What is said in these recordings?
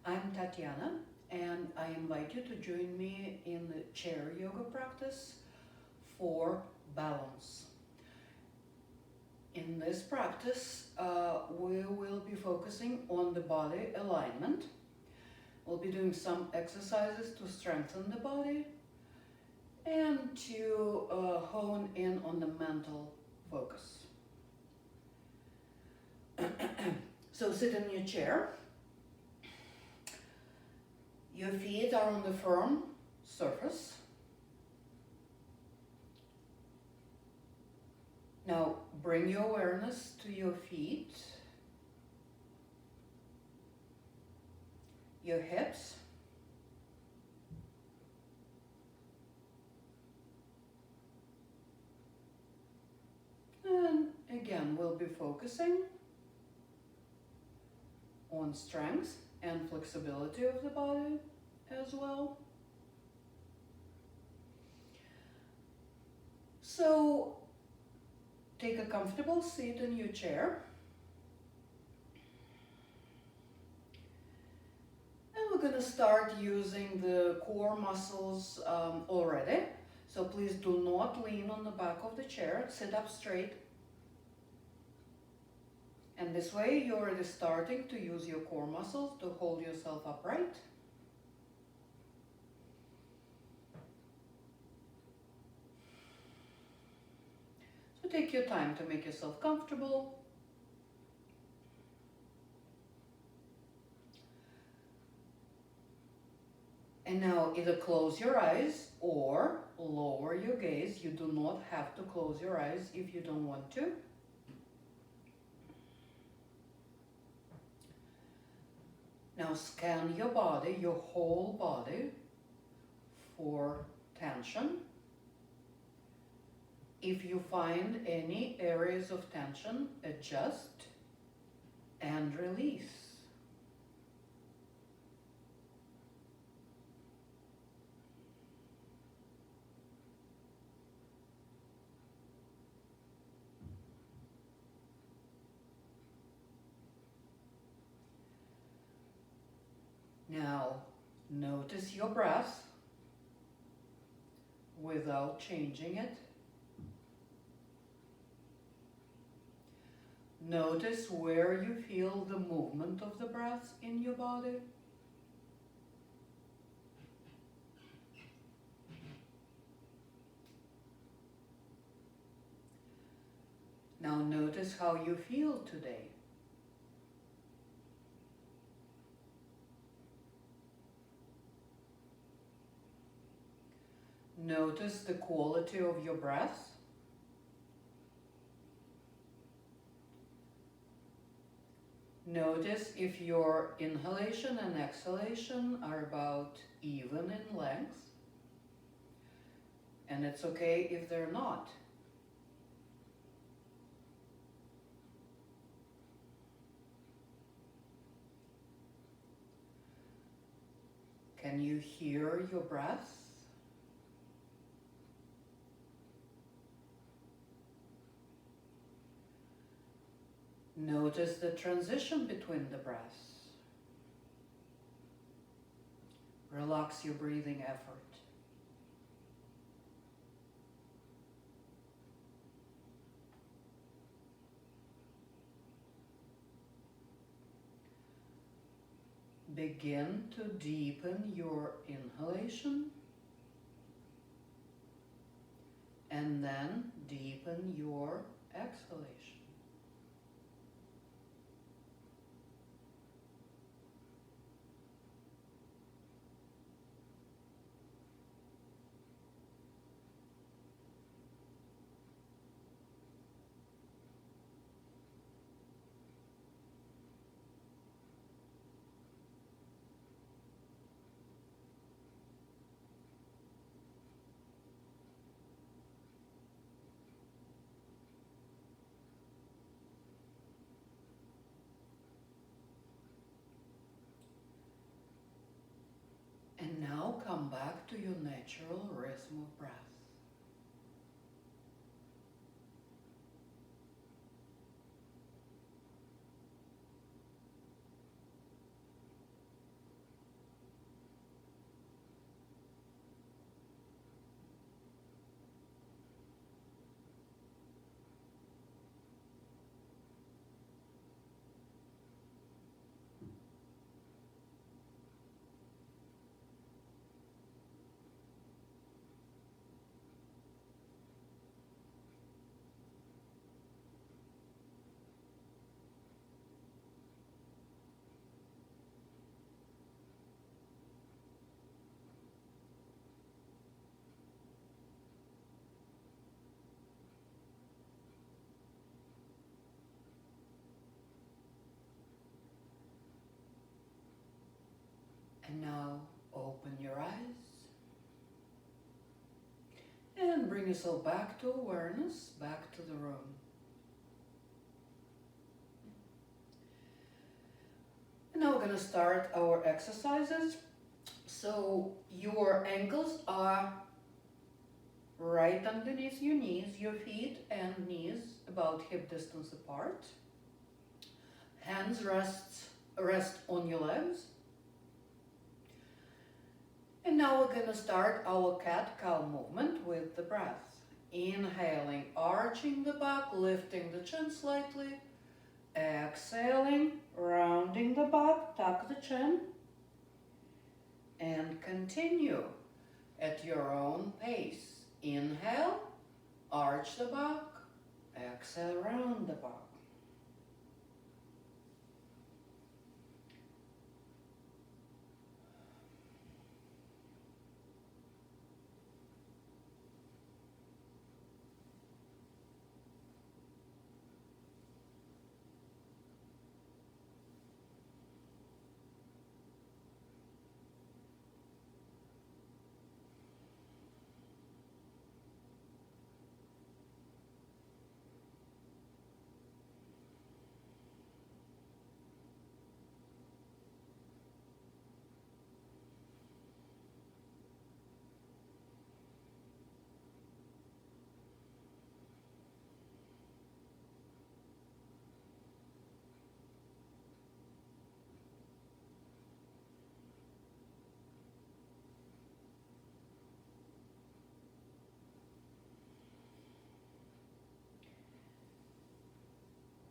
I'm Tatiana, and I invite you to join me in the chair yoga practice for balance. In this practice, we will be focusing on the body alignment. We'll be doing some exercises to strengthen the body and to hone in on the mental focus. So sit in your chair. Your feet are on the firm surface. Now bring your awareness to your feet, your hips, and again we'll be focusing on strength and flexibility of the body as well. So take a comfortable seat in your chair. And we're going to start using the core muscles already. So please do not lean on the back of the chair. Sit up straight. And this way you're already starting to use your core muscles to hold yourself upright. So take your time to make yourself comfortable. And now either close your eyes or lower your gaze. You do not have to close your eyes if you don't want to. Now scan your body, your whole body, for tension. If you find any areas of tension, adjust and release. Now, notice your breath without changing it. Notice where you feel the movement of the breath in your body. Now notice how you feel today. Notice the quality of your breath. Notice if your inhalation and exhalation are about even in length. And it's okay if they're not. Can you hear your breath? Notice the transition between the breaths. Relax your breathing effort. Begin to deepen your inhalation and then deepen your exhalation. And now come back to your natural rhythm of breath. And now open your eyes and bring yourself back to awareness, back to the room. And now we're going to start our exercises. So your ankles are right underneath your knees, your feet and knees about hip distance apart. Hands rest on your legs. And now we're going to start our cat-cow movement with the breath. Inhaling, arching the back, lifting the chin slightly. Exhaling, rounding the back, tuck the chin. And continue at your own pace. Inhale, arch the back. Exhale, round the back.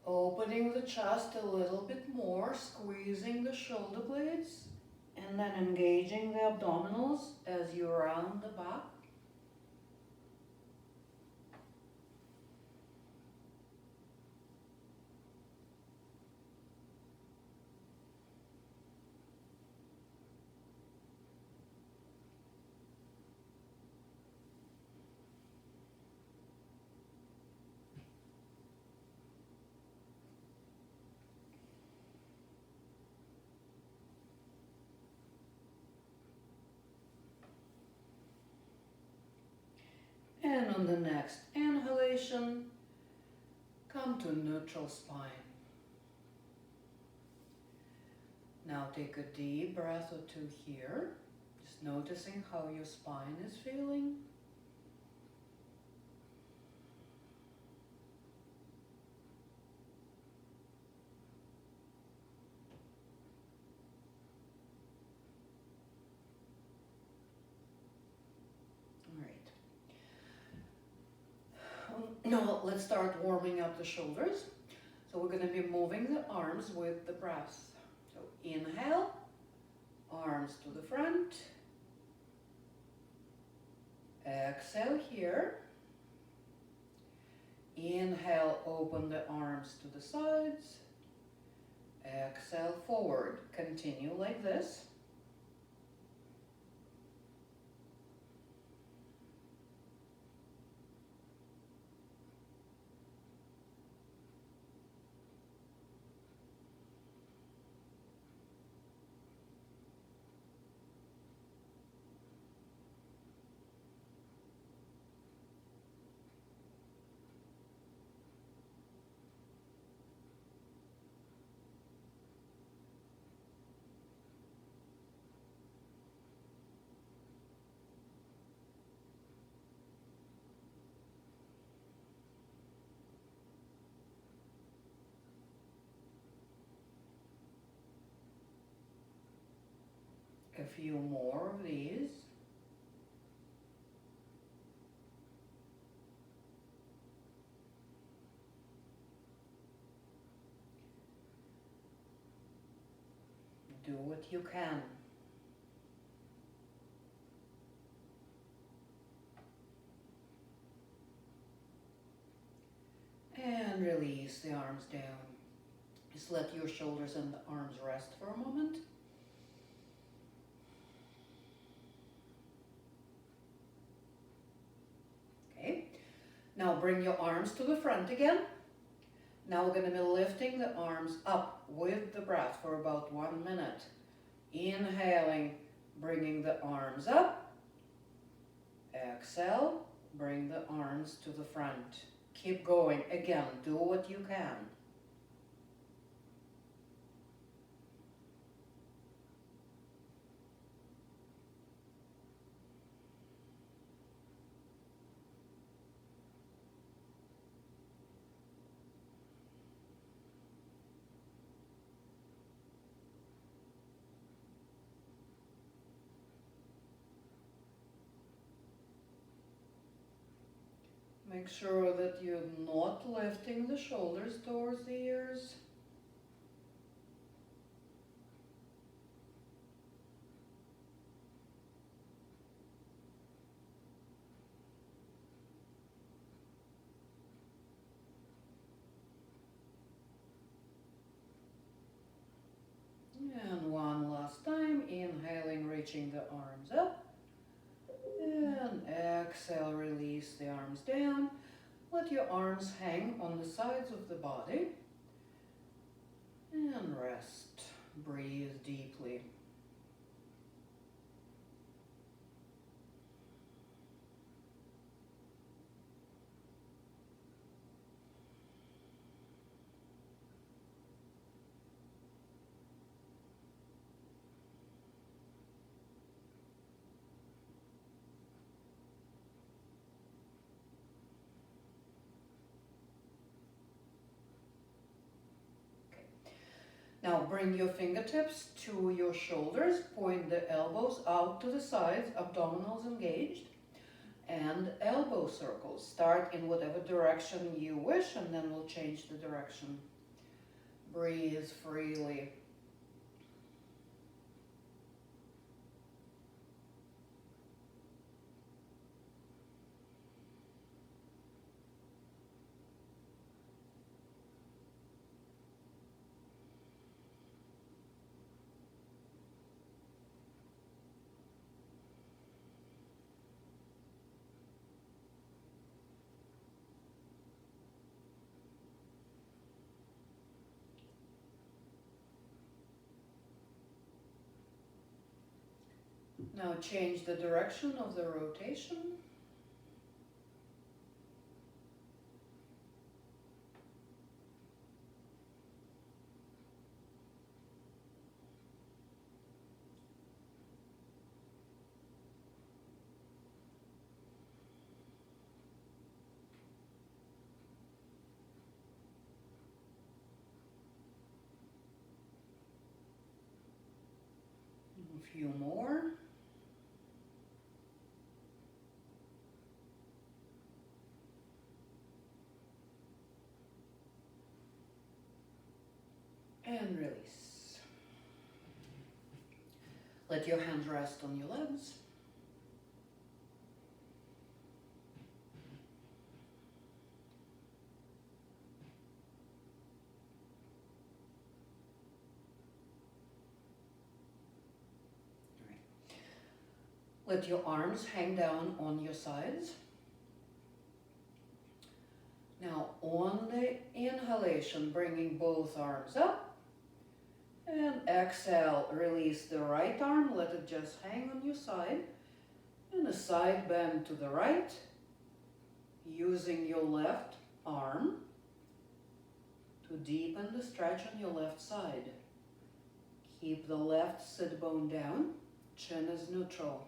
Opening the chest a little bit more, squeezing the shoulder blades, and then engaging the abdominals as you round the back. And on the next inhalation, come to neutral spine. Now take a deep breath or two here, just noticing how your spine is feeling. Now let's start warming up the shoulders. So we're going to be moving the arms with the breath. So inhale, arms to the front. Exhale here. Inhale, open the arms to the sides. Exhale, forward. Continue like this. A few more of these. Do what you can. And release the arms down. Just let your shoulders and the arms rest for a moment. Okay. Now bring your arms to the front again. Now we're going to be lifting the arms up with the breath for about 1 minute. Inhaling, bringing the arms up. Exhale, bring the arms to the front. Keep going. Again, do what you can. Make sure that you're not lifting the shoulders towards the ears. And one last time, inhaling, reaching the arms up. And exhale, release the arms down. Let your arms hang on the sides of the body. And rest. Breathe deeply. Now bring your fingertips to your shoulders, point the elbows out to the sides, abdominals engaged, and elbow circles. Start in whatever direction you wish, and then we'll change the direction. Breathe freely. Now change the direction of the rotation. A few more. And release. Let your hands rest on your legs. All right. Let your arms hang down on your sides. Now on the inhalation, bringing both arms up. And exhale, release the right arm, let it just hang on your side. And a side bend to the right, using your left arm to deepen the stretch on your left side. Keep the left sit bone down, chin is neutral.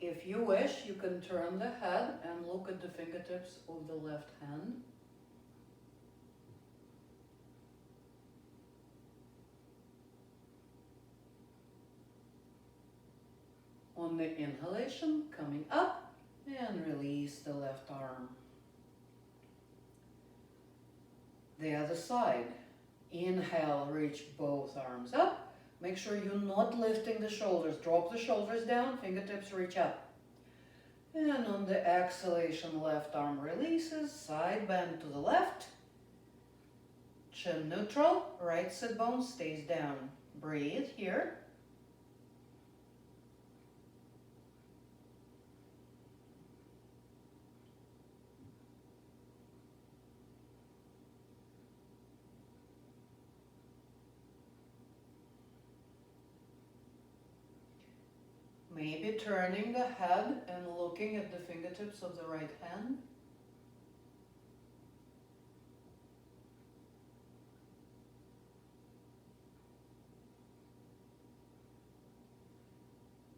If you wish, you can turn the head and look at the fingertips of the left hand. On the inhalation, coming up and release the left arm. The other side. Inhale, reach both arms up. Make sure you're not lifting the shoulders. Drop the shoulders down, fingertips reach up. And on the exhalation, left arm releases, side bend to the left. Chin neutral, right sit bone stays down. Breathe here. Maybe turning the head and looking at the fingertips of the right hand.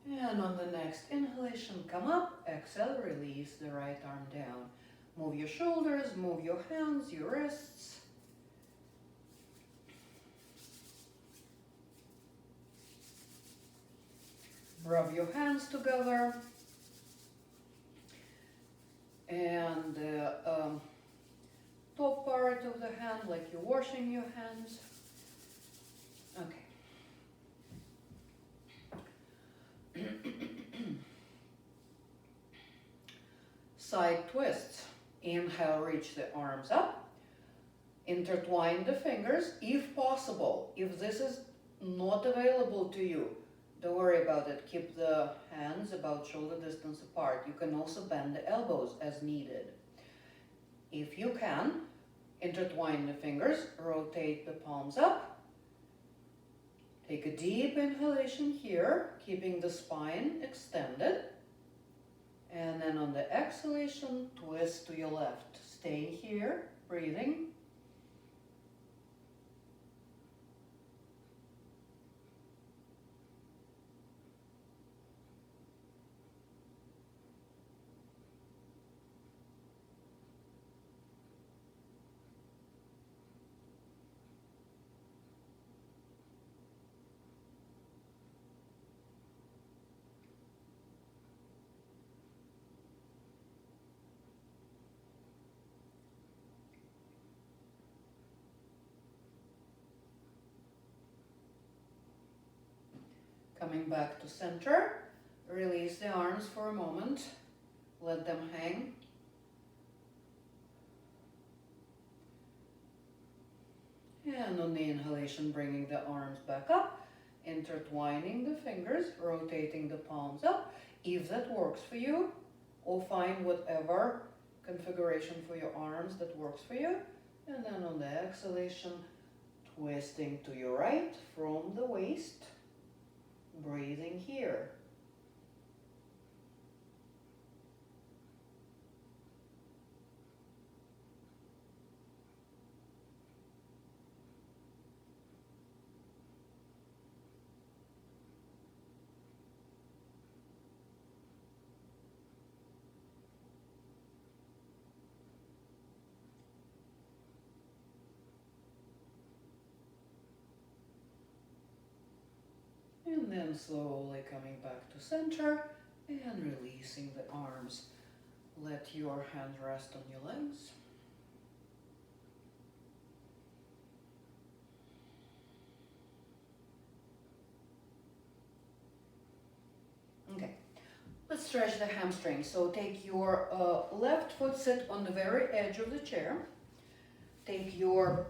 And on the next inhalation, come up, exhale, release the right arm down. Move your shoulders, move your hands, your wrists. Rub your hands together. And the top part of the hand, like you're washing your hands. Okay. Side twists. Inhale, reach the arms up. Intertwine the fingers if possible. If this is not available to you, don't worry about it. Keep the hands about shoulder distance apart. You can also bend the elbows as needed. If you can, intertwine the fingers, rotate the palms up. Take a deep inhalation here, keeping the spine extended. And then on the exhalation, twist to your left. Stay here, breathing. Coming back to center, release the arms for a moment, let them hang. And on the inhalation, bringing the arms back up, intertwining the fingers, rotating the palms up, if that works for you, or find whatever configuration for your arms that works for you. And then on the exhalation, twisting to your right from the waist. Breathing here. And then slowly coming back to center and releasing the arms. Let your hands rest on your legs. Okay, let's stretch the hamstrings. So take your left foot, sit on the very edge of the chair. Take your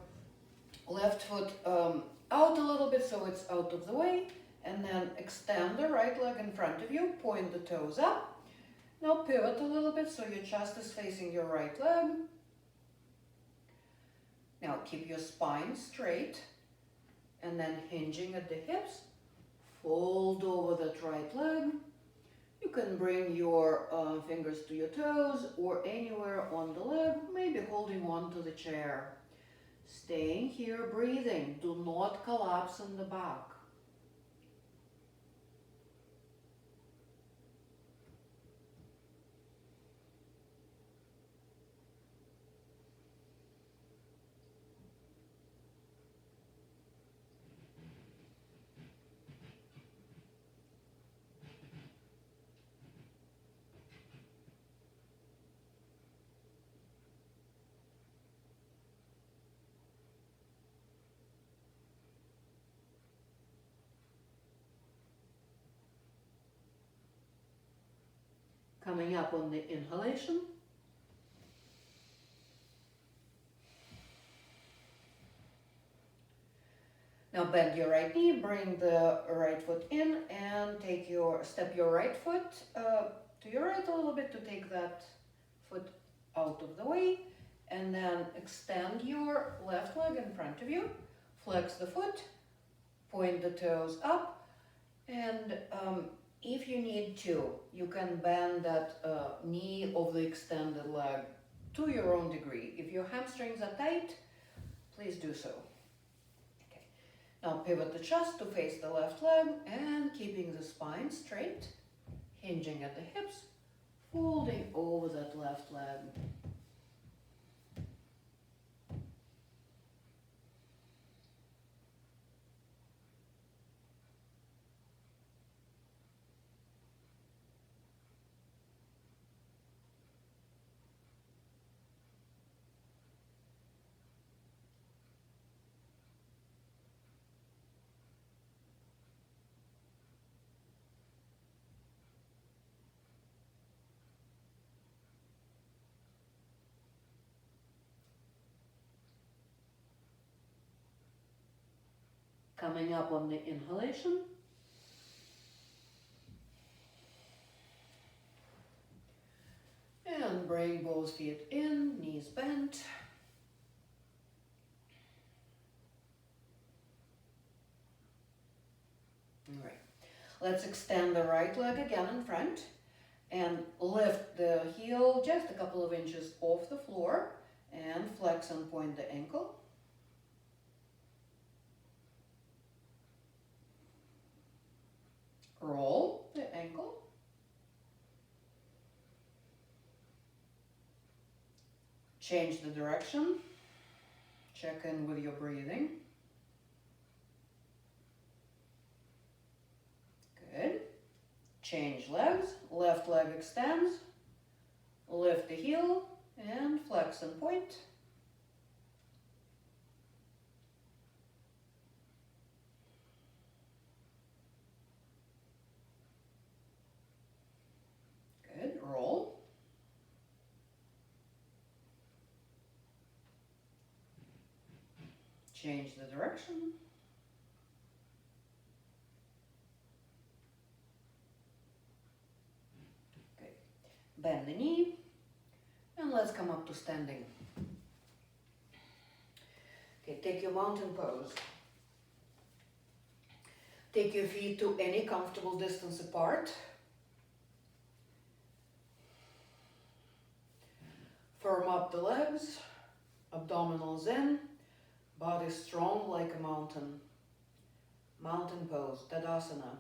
left foot out a little bit so it's out of the way. And then extend the right leg in front of you, point the toes up. Now pivot a little bit so your chest is facing your right leg. Now keep your spine straight and then hinging at the hips, fold over that right leg. You can bring your fingers to your toes or anywhere on the leg, maybe holding on to the chair. Staying here, breathing. Do not collapse in the back. Coming up on the inhalation. Now bend your right knee, bring the right foot in and step your right foot to your right a little bit to take that foot out of the way. And then extend your left leg in front of you, flex the foot, point the toes up, and If you need to, you can bend that knee of the extended leg to your own degree. If your hamstrings are tight, please do so. Okay. Now pivot the chest to face the left leg and keeping the spine straight, hinging at the hips, folding over that left leg. Coming up on the inhalation. And bring both feet in, knees bent. All right. Let's extend the right leg again in front and lift the heel just a couple of inches off the floor and flex and point the ankle. Roll the ankle. Change the direction. Check in with your breathing. Good. Change legs. Left leg extends. Lift the heel and flex and point. Good. Roll. Change the direction. Okay. Bend the knee. And let's come up to standing. Okay, take your mountain pose. Take your feet to any comfortable distance apart. Firm up the legs, abdominals in, body strong like a mountain. Mountain pose, Tadasana.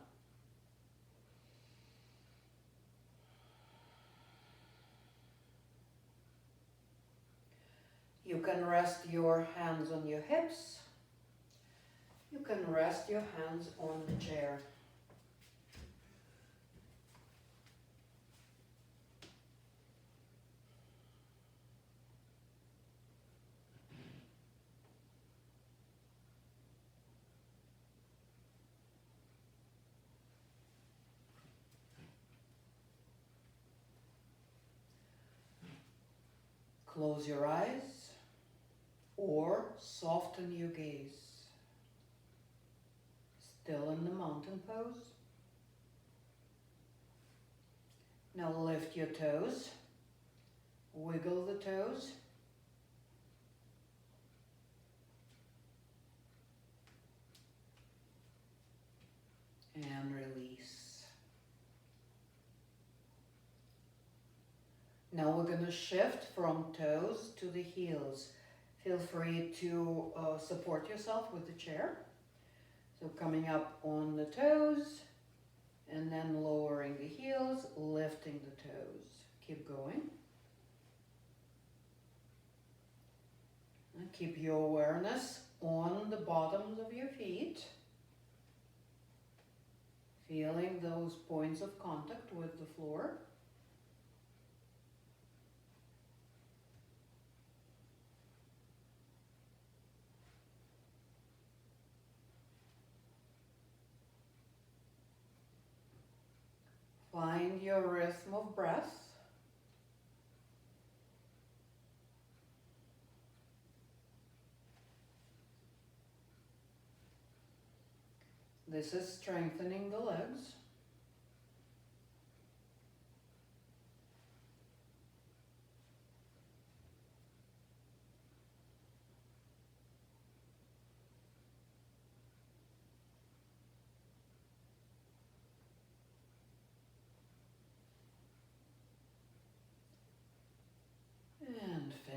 You can rest your hands on your hips. You can rest your hands on the chair. Close your eyes or soften your gaze. Still in the mountain pose. Now lift your toes, wiggle the toes. And release. Now we're going to shift from toes to the heels. Feel free to support yourself with the chair. So coming up on the toes and then lowering the heels, lifting the toes. Keep going. And keep your awareness on the bottoms of your feet. Feeling those points of contact with the floor. Find your rhythm of breath. This is strengthening the legs.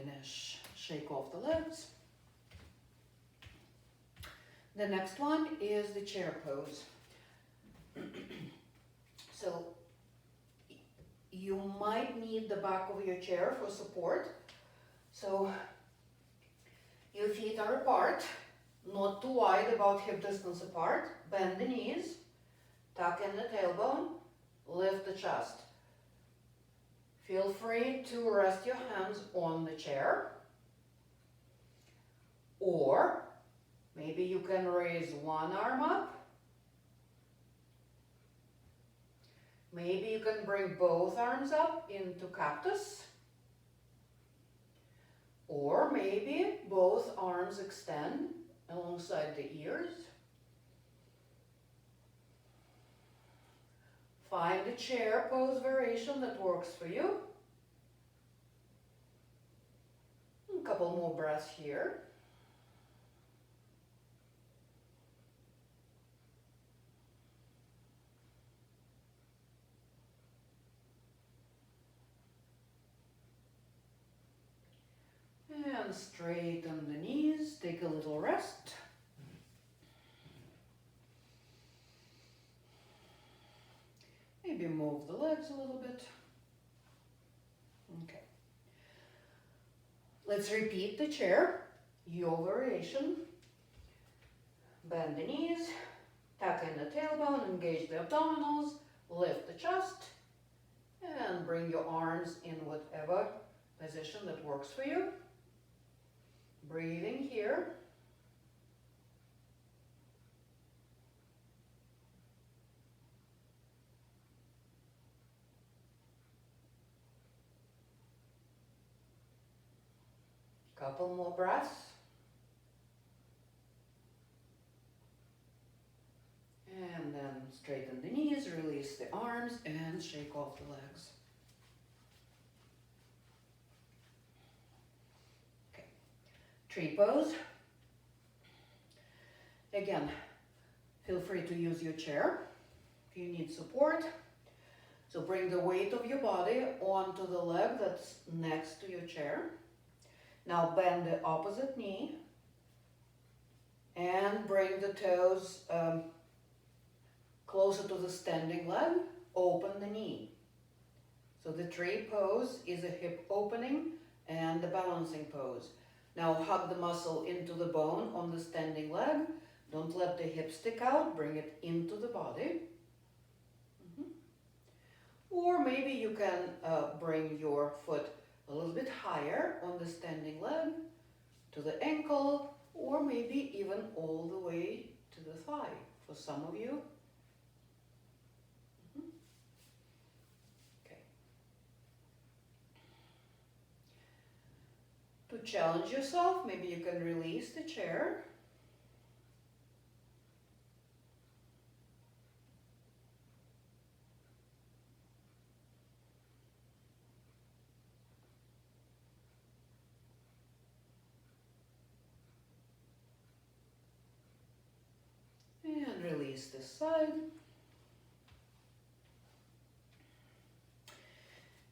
finish. Shake off the legs. The next one is the chair pose. So you might need the back of your chair for support. So your feet are apart, not too wide, about hip distance apart. Bend the knees, tuck in the tailbone, lift the chest. Feel free to rest your hands on the chair, or maybe you can raise one arm up. Maybe you can bring both arms up into cactus. Or maybe both arms extend alongside the ears. Find a chair pose variation that works for you. A couple more breaths here. And straighten the knees, take a little rest. Maybe move the legs a little bit. Okay. Let's repeat the chair, your variation. Bend the knees, tuck in the tailbone, engage the abdominals, lift the chest, and bring your arms in whatever position that works for you. Breathing here. Couple more breaths. And then straighten the knees, release the arms, and shake off the legs. Okay. Tree pose. Again, feel free to use your chair if you need support. So bring the weight of your body onto the leg that's next to your chair. Now bend the opposite knee and bring the toes closer to the standing leg. Open the knee. So the tree pose is a hip opening and the balancing pose. Now hug the muscle into the bone on the standing leg. Don't let the hip stick out, bring it into the body. Or maybe you can bring your foot a little bit higher on the standing leg to the ankle, or maybe even all the way to the thigh for some of you. Okay. To challenge yourself, maybe you can release the chair. And release this side.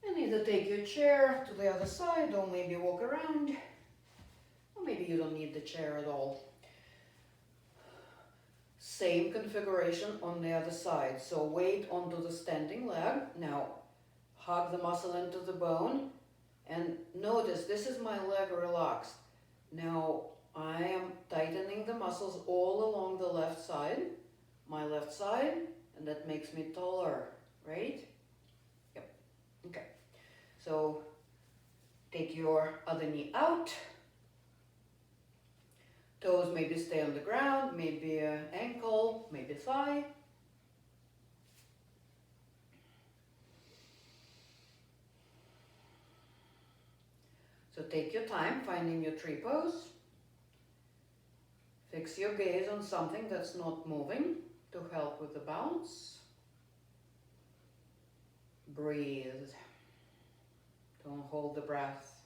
And either take your chair to the other side or maybe walk around. Or maybe you don't need the chair at all. Same configuration on the other side. So weight onto the standing leg. Now hug the muscle into the bone. And notice this is my leg relaxed. Now I am tightening the muscles all along the left side, my left side, and that makes me taller, right? Yep. Okay. So take your other knee out. Toes maybe stay on the ground, maybe ankle, maybe thigh. So take your time finding your tree pose. Fix your gaze on something that's not moving to help with the balance. Breathe. Don't hold the breath.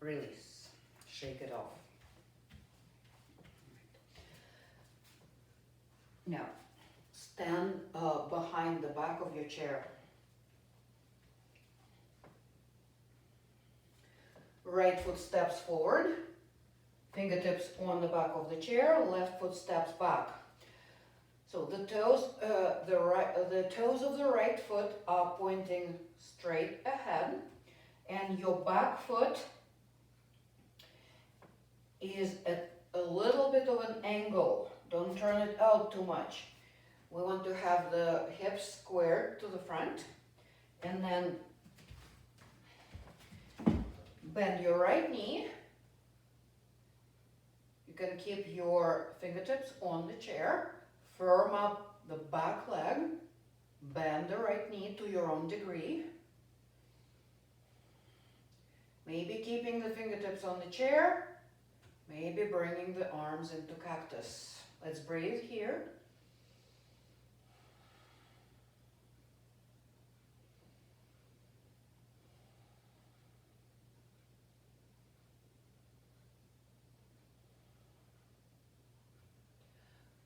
release, shake it off. Now, stand behind the back of your chair. Right foot steps forward, fingertips on the back of the chair, left foot steps back. So the toes, the toes of the right foot are pointing straight ahead, and your back foot is at a little bit of an angle. Don't turn it out too much. We want to have the hips squared to the front, and then bend your right knee. You can keep your fingertips on the chair. Firm up the back leg. Bend the right knee to your own degree. Maybe keeping the fingertips on the chair. Maybe bringing the arms into cactus. Let's breathe here.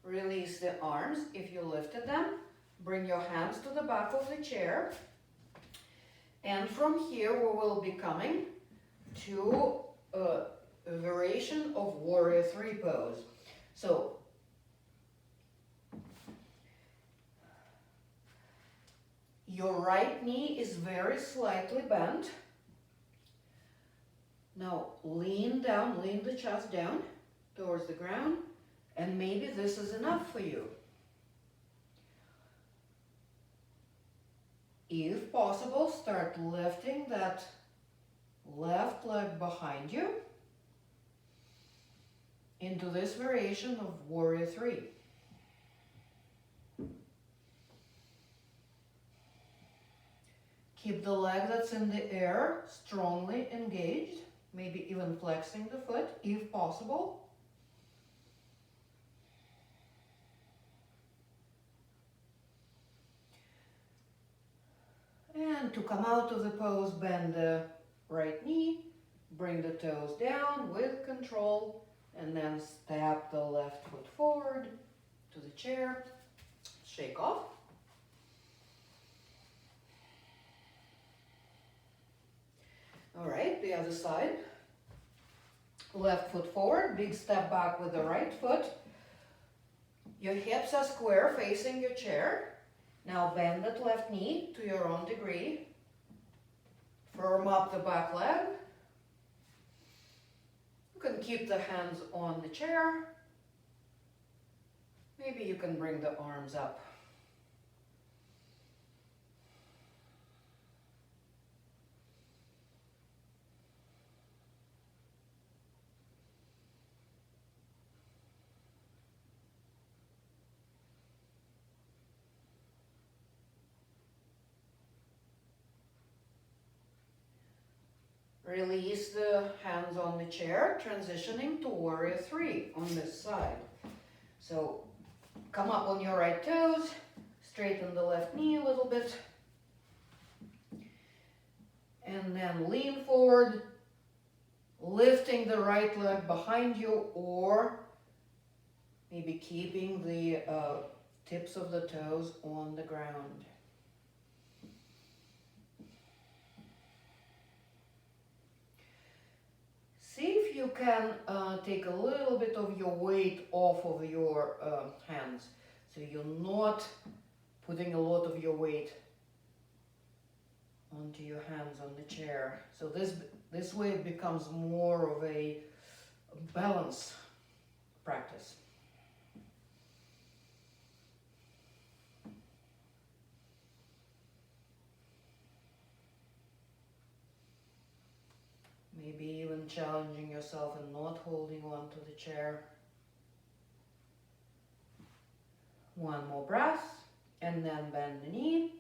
Release the arms if you lifted them. Bring your hands to the back of the chair. And from here we will be coming to a variation of Warrior 3 pose. So your right knee is very slightly bent. Now lean down, lean the chest down towards the ground. And maybe this is enough for you. If possible, start lifting that left leg behind you into this variation of Warrior 3. Keep the leg that's in the air strongly engaged, maybe even flexing the foot if possible. And to come out of the pose, bend the right knee, bring the toes down with control, and then step the left foot forward to the chair. Shake off. All right, the other side. Left foot forward, big step back with the right foot. Your hips are square facing your chair. Now bend that left knee to your own degree. Firm up the back leg. You can keep the hands on the chair. Maybe you can bring the arms up. Release the hands on the chair, transitioning to Warrior 3 on this side. So come up on your right toes, straighten the left knee a little bit, and then lean forward, lifting the right leg behind you, or maybe keeping the tips of the toes on the ground. See if you can take a little bit of your weight off of your hands. So you're not putting a lot of your weight onto your hands on the chair. So this way it becomes more of a balance practice. Maybe even challenging yourself and not holding on to the chair. One more breath, and then bend the knee.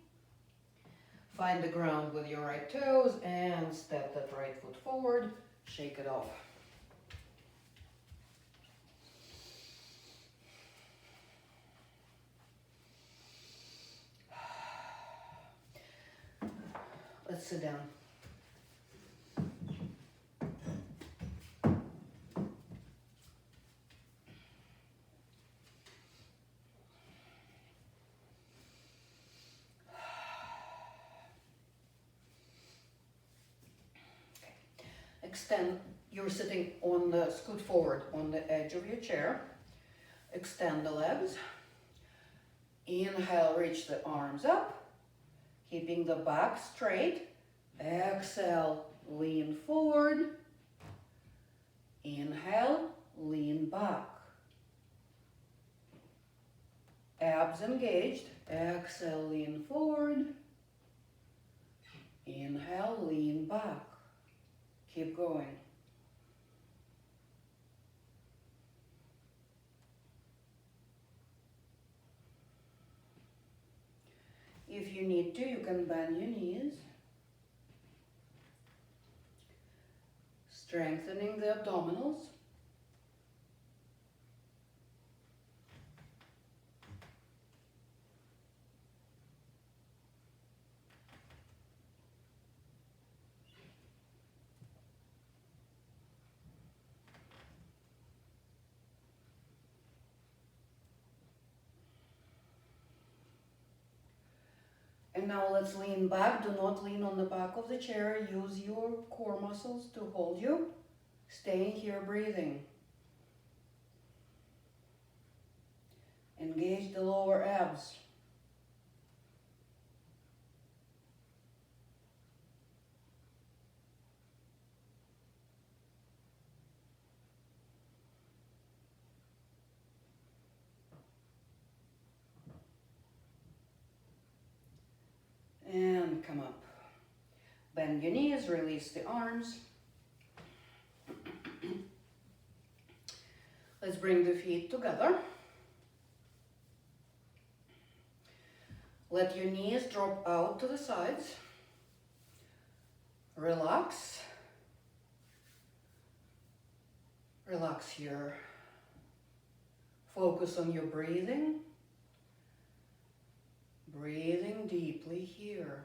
Find the ground with your right toes and step that right foot forward. Shake it off. Let's sit down. extend, you're sitting on the, scoot forward on the edge of your chair. Extend the legs. Inhale, reach the arms up, keeping the back straight. Exhale, lean forward. Inhale, lean back. Abs engaged. Exhale, lean forward. Inhale, lean back. Keep going. If you need to, you can bend your knees. Strengthening the abdominals. And now let's lean back. Do not lean on the back of the chair. Use your core muscles to hold you. Staying here, breathing. Engage the lower abs. And come up. Bend your knees, release the arms. Let's bring the feet together. Let your knees drop out to the sides. Relax. Relax here. Focus on your breathing. Breathing deeply here.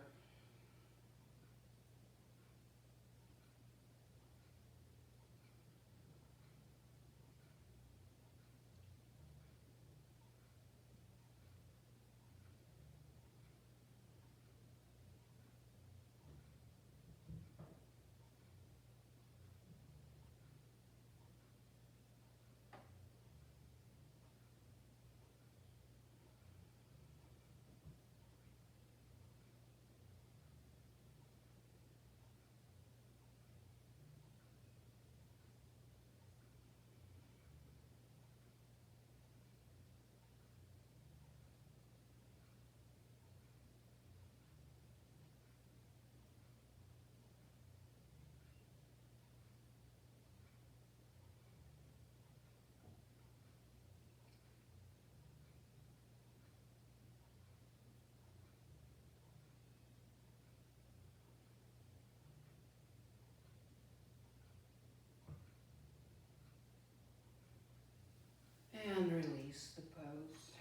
And release the pose.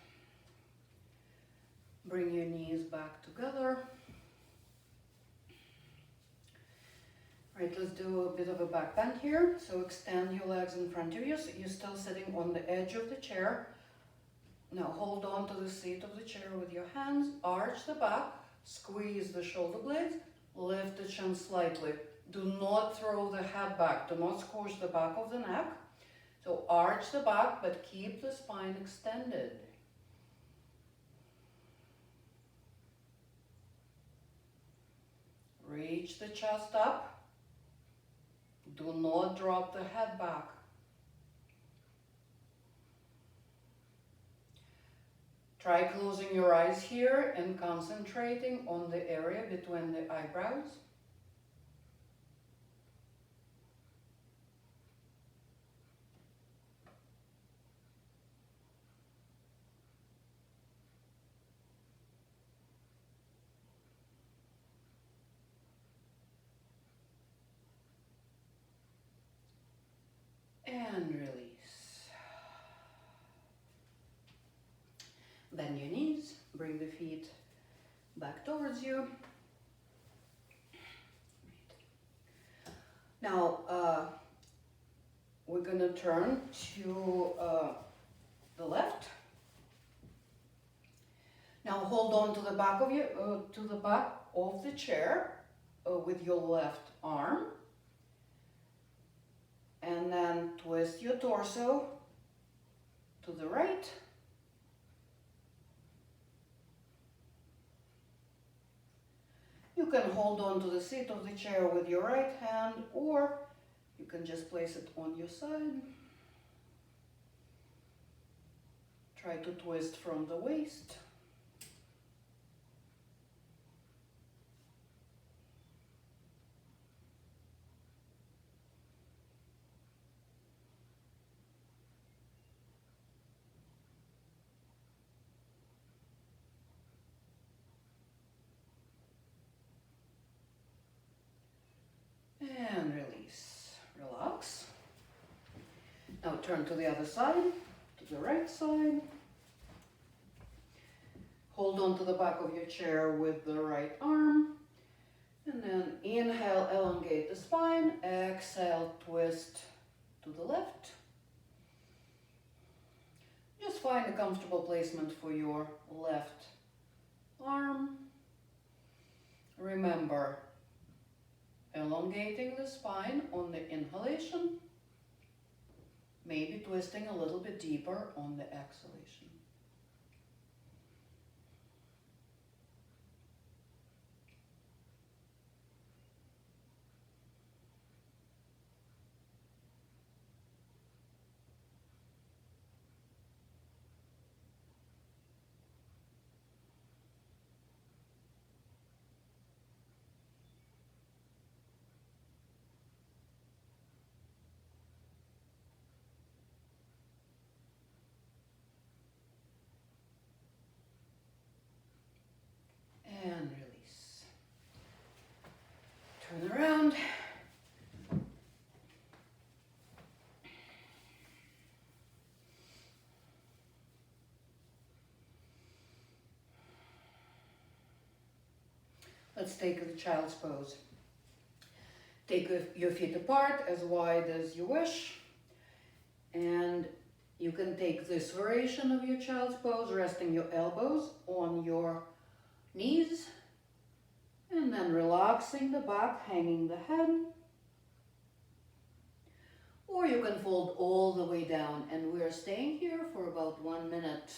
Bring your knees back together. Right, let's do a bit of a back bend here. So extend your legs in front of you. So you're still sitting on the edge of the chair. Now hold on to the seat of the chair with your hands. Arch the back. Squeeze the shoulder blades. Lift the chin slightly. Do not throw the head back. Do not squish the back of the neck. So arch the back, but keep the spine extended. Reach the chest up. Do not drop the head back. Try closing your eyes here and concentrating on the area between the eyebrows. And release. Bend your knees, bring the feet back towards you. Now, we're gonna turn to the left. Now hold on to the back of your, to the back of the chair with your left arm. And then twist your torso to the right. You can hold on to the seat of the chair with your right hand, or you can just place it on your side. Try to twist from the waist. And release. Relax. Now turn to the other side, to the right side. Hold on to the back of your chair with the right arm. And then inhale, elongate the spine. Exhale, twist to the left. Just find a comfortable placement for your left arm. Remember, elongating the spine on the inhalation, maybe twisting a little bit deeper on the exhalation. And release. Turn around. Let's take the child's pose. Take your feet apart as wide as you wish. And you can take this variation of your child's pose, resting your elbows on your knees. And then relaxing the back, hanging the head. Or you can fold all the way down. And we're staying here for about 1 minute.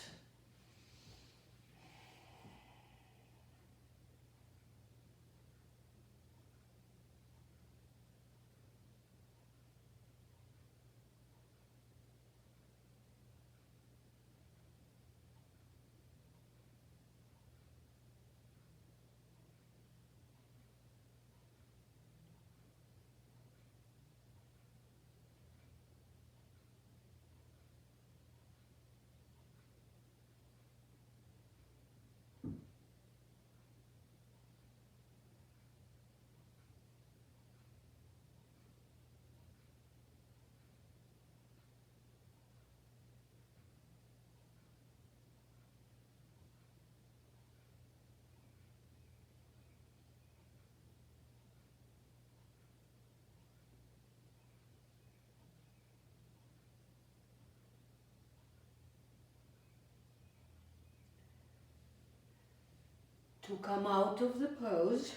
To come out of the pose,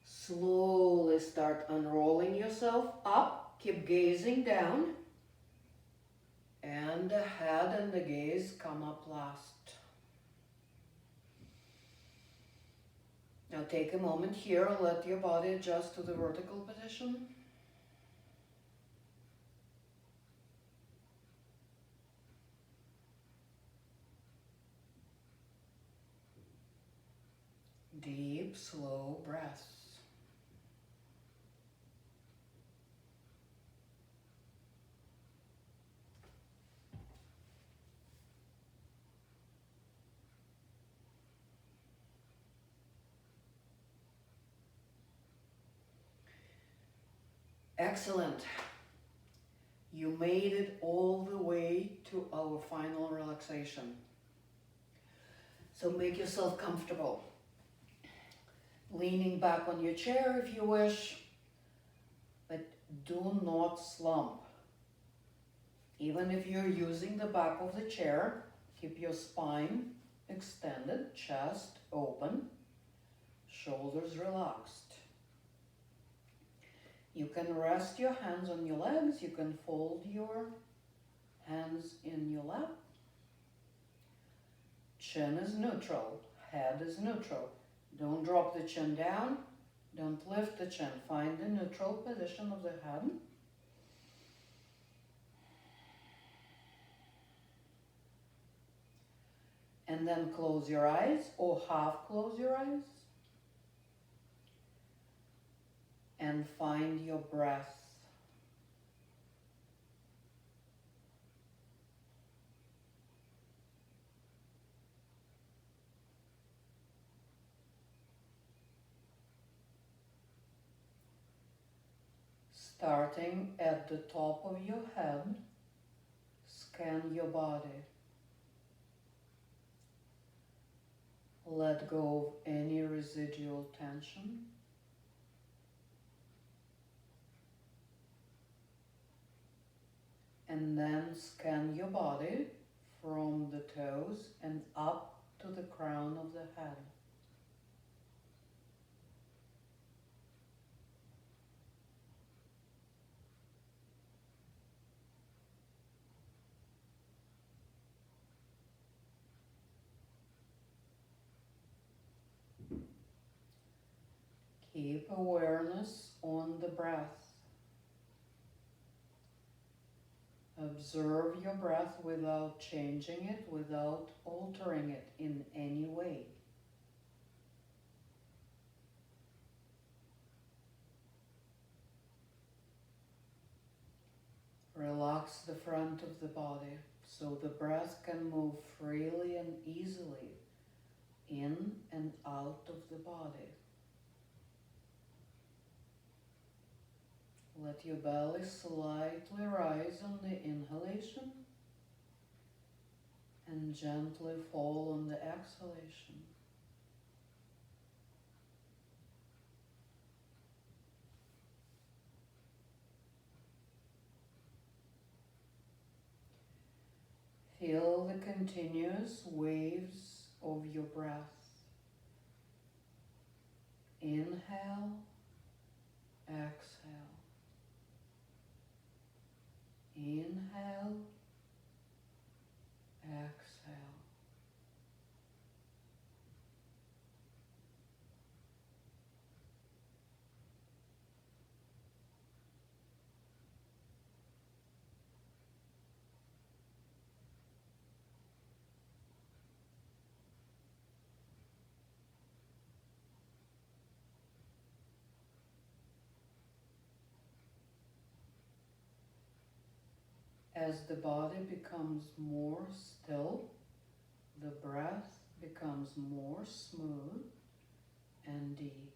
slowly start unrolling yourself up. Keep gazing down. And the head and the gaze come up last. Now take a moment here, let your body adjust to the vertical position. Deep, slow breaths. Excellent. You made it all the way to our final relaxation. So make yourself comfortable. Leaning back on your chair if you wish, but do not slump. Even if you're using the back of the chair, keep your spine extended, chest open, shoulders relaxed. You can rest your hands on your legs, you can fold your hands in your lap. Chin is neutral, head is neutral. Don't drop the chin down, don't lift the chin. Find the neutral position of the head. And then close your eyes or half close your eyes. And find your breath. Starting at the top of your head, scan your body. Let go of any residual tension. And then scan your body from the toes and up to the crown of the head. Keep awareness on the breath. Observe your breath without changing it, without altering it in any way. Relax the front of the body so the breath can move freely and easily in and out of the body. Let your belly slightly rise on the inhalation and gently fall on the exhalation. Feel the continuous waves of your breath. Inhale, exhale. Inhale, exhale. As the body becomes more still, the breath becomes more smooth and deep.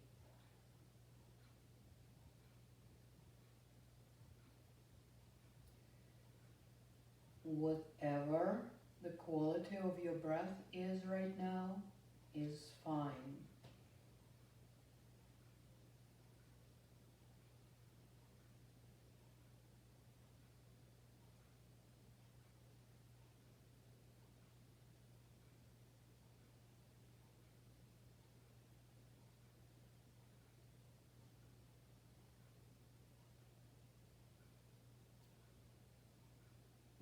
Whatever the quality of your breath is right now is fine.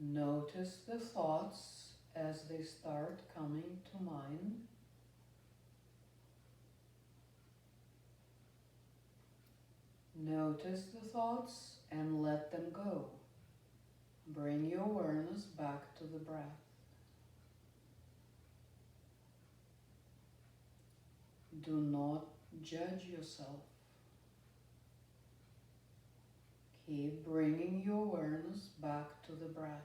Notice the thoughts as they start coming to mind. Notice the thoughts and let them go. Bring your awareness back to the breath. Do not judge yourself. Keep bringing your awareness back to the breath.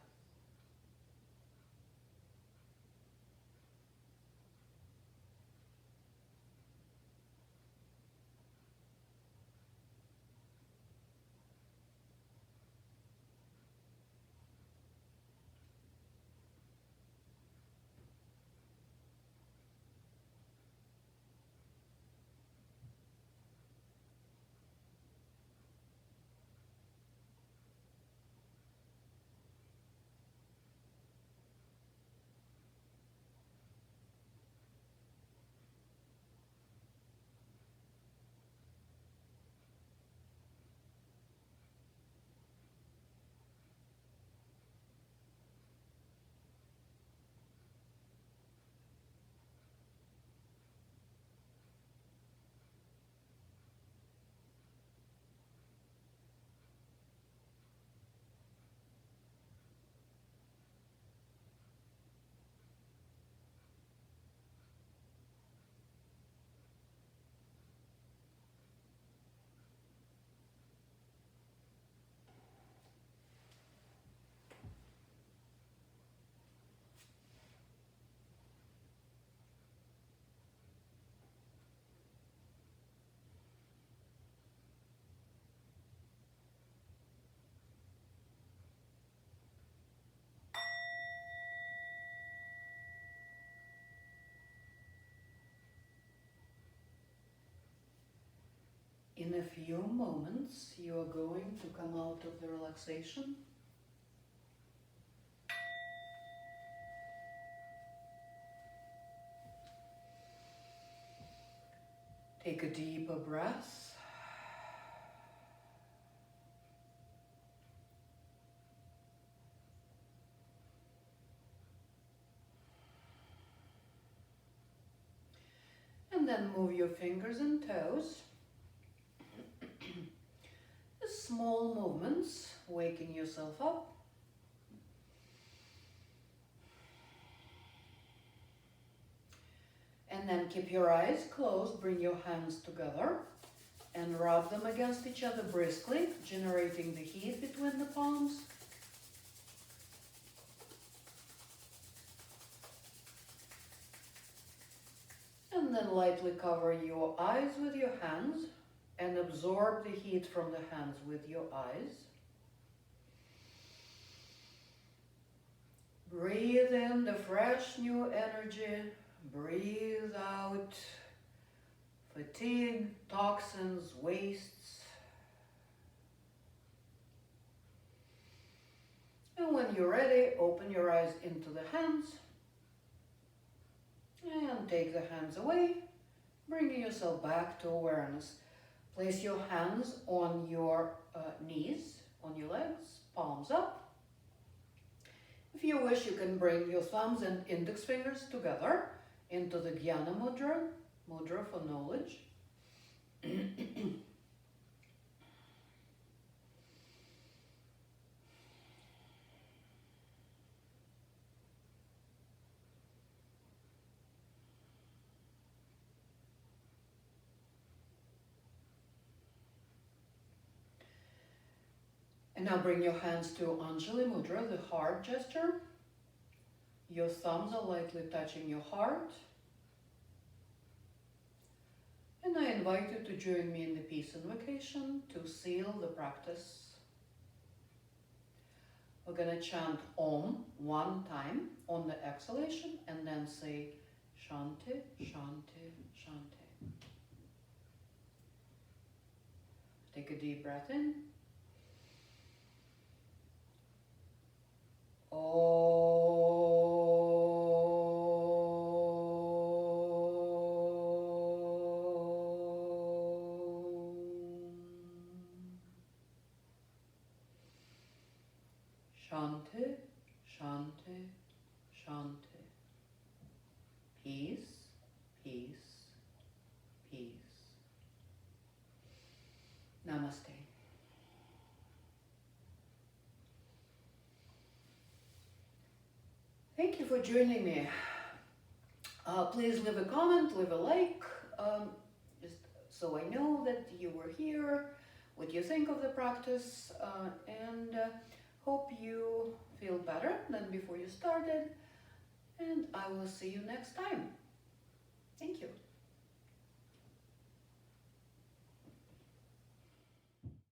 a few moments, you are going to come out of the relaxation. Take a deeper breath. And then move your fingers and toes. Small movements, waking yourself up. And then keep your eyes closed, bring your hands together and rub them against each other briskly, generating the heat between the palms. And then lightly cover your eyes with your hands and absorb the heat from the hands with your eyes. Breathe in the fresh new energy. Breathe out fatigue, toxins, wastes. And when you're ready, open your eyes into the hands and take the hands away, bringing yourself back to awareness. Place your hands on your knees, on your legs, palms up. If you wish, you can bring your thumbs and index fingers together into the Jnana Mudra, mudra for knowledge. And now bring your hands to Anjali Mudra, the heart gesture. Your thumbs are lightly touching your heart. And I invite you to join me in the peace invocation to seal the practice. We're going to chant Om one time on the exhalation and then say Shanti, Shanti, Shanti. Take a deep breath in. Shanti, Shanti, Shanti. Peace, peace, peace. Namaste. Thank you for joining me. Please leave a comment, leave a like, just so I know that you were here, what you think of the practice, and hope you feel better than before you started. And I will see you next time. Thank you.